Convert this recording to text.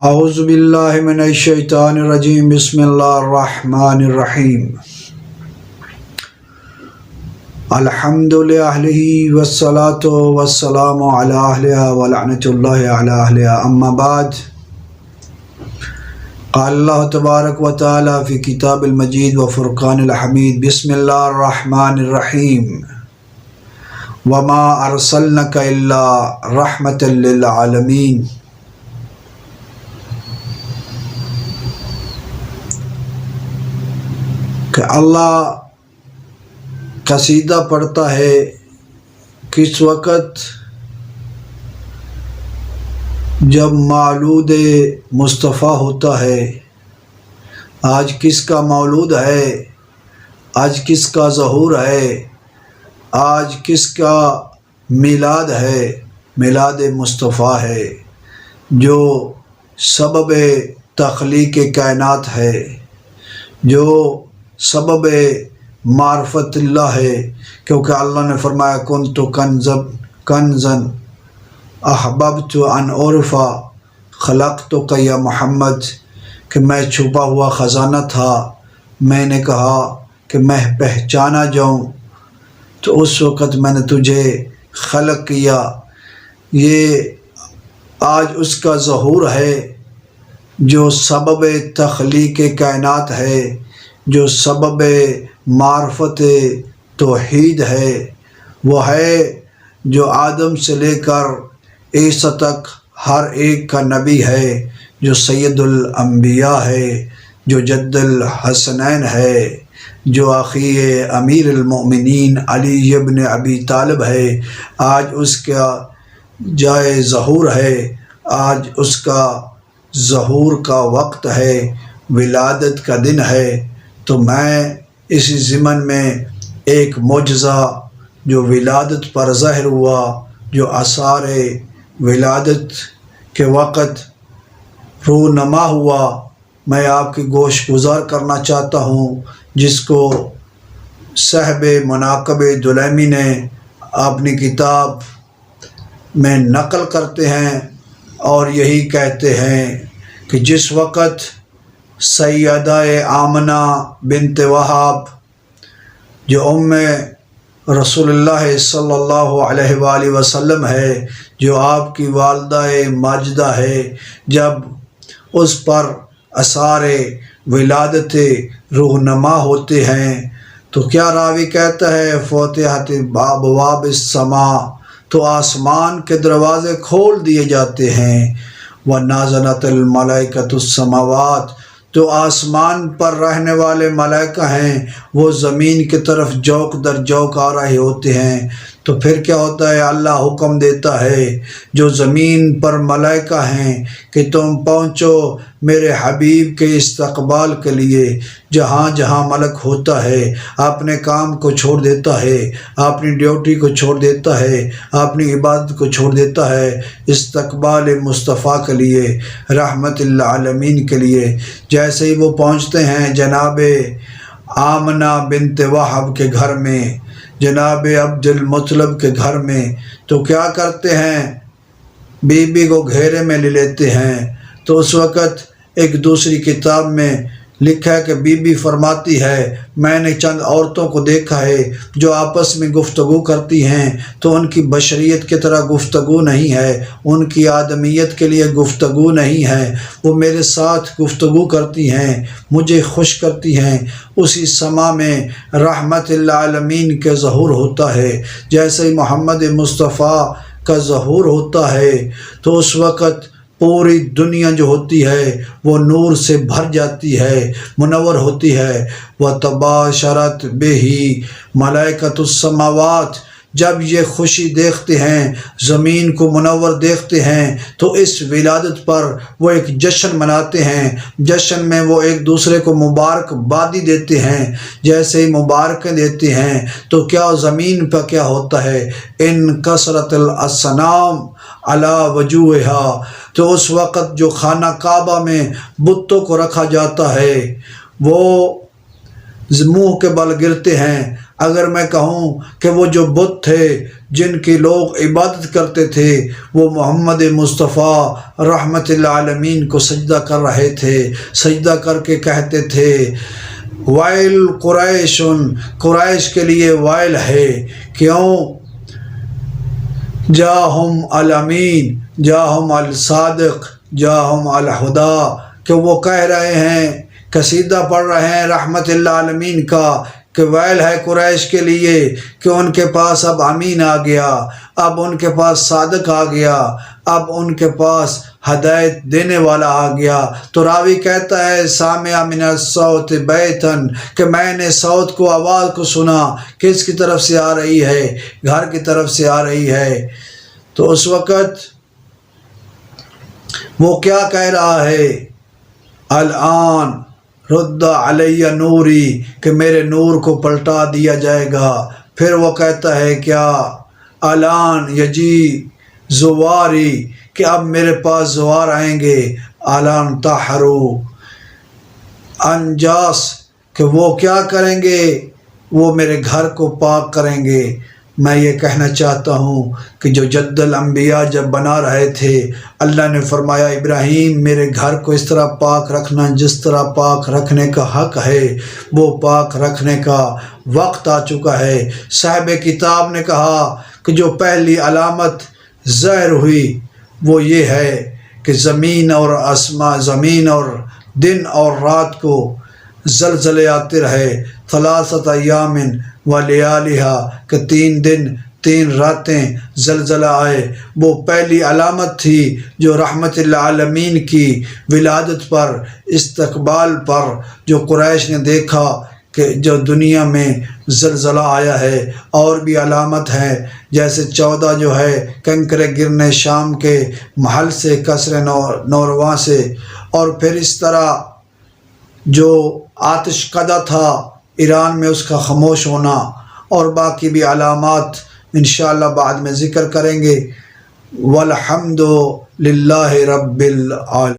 اعوذ باللہ من الشیطان الرجیم بسم اللہ الرحمن الرحیم الحمد للہ والصلاة والسلام علی اہلہا ولعنۃ اللہ علی اہلہا اما بعد قال اللہ تبارک و تعالی فی کتاب المجید و فرقان الحمید بسم اللہ الرحمن الرحیم وما ارسلنک الا رحمۃ للعالمین۔ کہ اللہ قصیدہ پڑھتا ہے کس وقت جب مولود مصطفیٰ ہوتا ہے۔ آج کس کا مولود ہے، آج کس کا ظہور ہے، آج کس کا میلاد ہے، میلاد مصطفیٰ ہے جو سبب تخلیق کائنات ہے، جو سبب معرفت اللہ ہے، کیونکہ اللہ نے فرمایا کنت کنزن احببت ان عرفا خلقتک یا محمد، کہ میں چھپا ہوا خزانہ تھا، میں نے کہا کہ میں پہچانا جاؤں تو اس وقت میں نے تجھے خلق کیا۔ یہ آج اس کا ظہور ہے جو سبب تخلیق کائنات ہے، جو سبب معرفت توحید ہے، وہ ہے جو آدم سے لے کر عیسیٰ تک ہر ایک کا نبی ہے، جو سید الانبیاء ہے، جو جد الحسنین ہے، جو اخی امیر المؤمنین علی ابن ابی طالب ہے۔ آج اس کا جائے ظہور ہے، آج اس کا ظہور کا وقت ہے، ولادت کا دن ہے۔ تو میں اسی ضمن میں ایک معجزہ جو ولادت پر ظاہر ہوا، جو آثار ولادت کے وقت رونما ہوا، میں آپ کی گوش گزار کرنا چاہتا ہوں، جس کو صاحب مناقب دلیمی نے اپنی کتاب میں نقل کرتے ہیں اور یہی کہتے ہیں کہ جس وقت سیدہ آمنہ بنت وہب جو ام رسول اللہ صلی اللہ علیہ وآلہ وسلم ہے، جو آپ کی والدہ ماجدہ ہے، جب اس پر آثار ولادت رونما ہوتے ہیں تو کیا راوی کہتا ہے فتحت ابواب السماء، تو آسمان کے دروازے کھول دیے جاتے ہیں، ونازلت الملائکۃ السماوات، تو آسمان پر رہنے والے ملائکہ ہیں وہ زمین کی طرف جوق در جوق آ رہے ہوتے ہیں۔ تو پھر کیا ہوتا ہے، اللہ حکم دیتا ہے جو زمین پر ملائکہ ہیں کہ تم پہنچو میرے حبیب کے استقبال کے لیے۔ جہاں جہاں ملک ہوتا ہے اپنے کام کو چھوڑ دیتا ہے، اپنی ڈیوٹی کو چھوڑ دیتا ہے، اپنی عبادت کو چھوڑ دیتا ہے استقبال مصطفیٰ کے لیے، رحمت للعالمین کے لیے۔ جیسے ہی وہ پہنچتے ہیں جناب آمنہ بنت وہب کے گھر میں، جناب عبد المطلب کے گھر میں، تو کیا کرتے ہیں، بی بی کو گھیرے میں لے لیتے ہیں۔ تو اس وقت ایک دوسری کتاب میں لکھا ہے کہ بی بی فرماتی ہے میں نے چند عورتوں کو دیکھا ہے جو آپس میں گفتگو کرتی ہیں تو ان کی بشریت کی طرح گفتگو نہیں ہے، ان کی آدمیت کے لیے گفتگو نہیں ہے، وہ میرے ساتھ گفتگو کرتی ہیں، مجھے خوش کرتی ہیں۔ اسی سما میں رحمت للعالمین کے ظہور ہوتا ہے، جیسے ہی محمد مصطفیٰ کا ظہور ہوتا ہے تو اس وقت پوری دنیا جو ہوتی ہے وہ نور سے بھر جاتی ہے، منور ہوتی ہے۔ وَتَبَاشَرَتْ بِهِ مَلَائِكَةُ السَّمَاوَاتِ، جب یہ خوشی دیکھتے ہیں، زمین کو منور دیکھتے ہیں تو اس ولادت پر وہ ایک جشن مناتے ہیں۔ جشن میں وہ ایک دوسرے کو مبارکبادی دیتے ہیں۔ جیسے ہی مبارکیں دیتے ہیں تو کیا زمین پر کیا ہوتا ہے، ان کثرت الاصنام علی وجوہہا، تو اس وقت جو خانہ کعبہ میں بتوں کو رکھا جاتا ہے وہ منہ کے بل گرتے ہیں، اگر میں کہوں کہ وہ جو بت تھے جن کی لوگ عبادت کرتے تھے وہ محمد مصطفیٰ رحمت للعالمین کو سجدہ کر رہے تھے، سجدہ کر کے کہتے تھے وائل قریشن، قریش کے لیے وائل ہے، کیوں؟ جاہم الامین، جاہم الصادق، جاہم الہدا، کہ وہ کہہ رہے ہیں، قصیدہ پڑھ رہے ہیں رحمت للعالمین کا کہ ویل ہے قریش کے لیے کہ ان کے پاس اب امین آ گیا، اب ان کے پاس صادق آ گیا، اب ان کے پاس ہدایت دینے والا آ گیا۔ تو راوی کہتا ہے سامع من الصوت بیتن، کہ میں نے صوت کو، آواز کو سنا، کس کی طرف سے آ رہی ہے؟ گھر کی طرف سے آ رہی ہے۔ تو اس وقت وہ کیا کہہ رہا ہے؟ الآن رد علی نوری، کہ میرے نور کو پلٹا دیا جائے گا۔ پھر وہ کہتا ہے کیا؟ الان یجی زواری، کہ اب میرے پاس زوار آئیں گے۔ الان تحرو انجاس، کہ وہ کیا کریں گے؟ وہ میرے گھر کو پاک کریں گے۔ میں یہ کہنا چاہتا ہوں کہ جو جد الانبیاء جب بنا رہے تھے، اللہ نے فرمایا ابراہیم میرے گھر کو اس طرح پاک رکھنا جس طرح پاک رکھنے کا حق ہے، وہ پاک رکھنے کا وقت آ چکا ہے۔ صاحب کتاب نے کہا کہ جو پہلی علامت ظاہر ہوئی وہ یہ ہے کہ زمین اور دن اور رات کو زلزلے آتے رہے، ثلاثۃ ایام و لیالہا، کہ 3 دن 3 راتیں زلزلہ آئے۔ وہ پہلی علامت تھی جو رحمت للعالمین کی ولادت پر، استقبال پر، جو قریش نے دیکھا کہ جو دنیا میں زلزلہ آیا ہے۔ اور بھی علامت ہے، جیسے 14 جو ہے کنکرے گرنے شام کے محل سے، کسر نورواں سے، اور پھر اس طرح جو آتش کدہ تھا ایران میں اس کا خاموش ہونا، اور باقی بھی علامات انشاءاللہ بعد میں ذکر کریں گے۔ والحمد للہ رب العالمین۔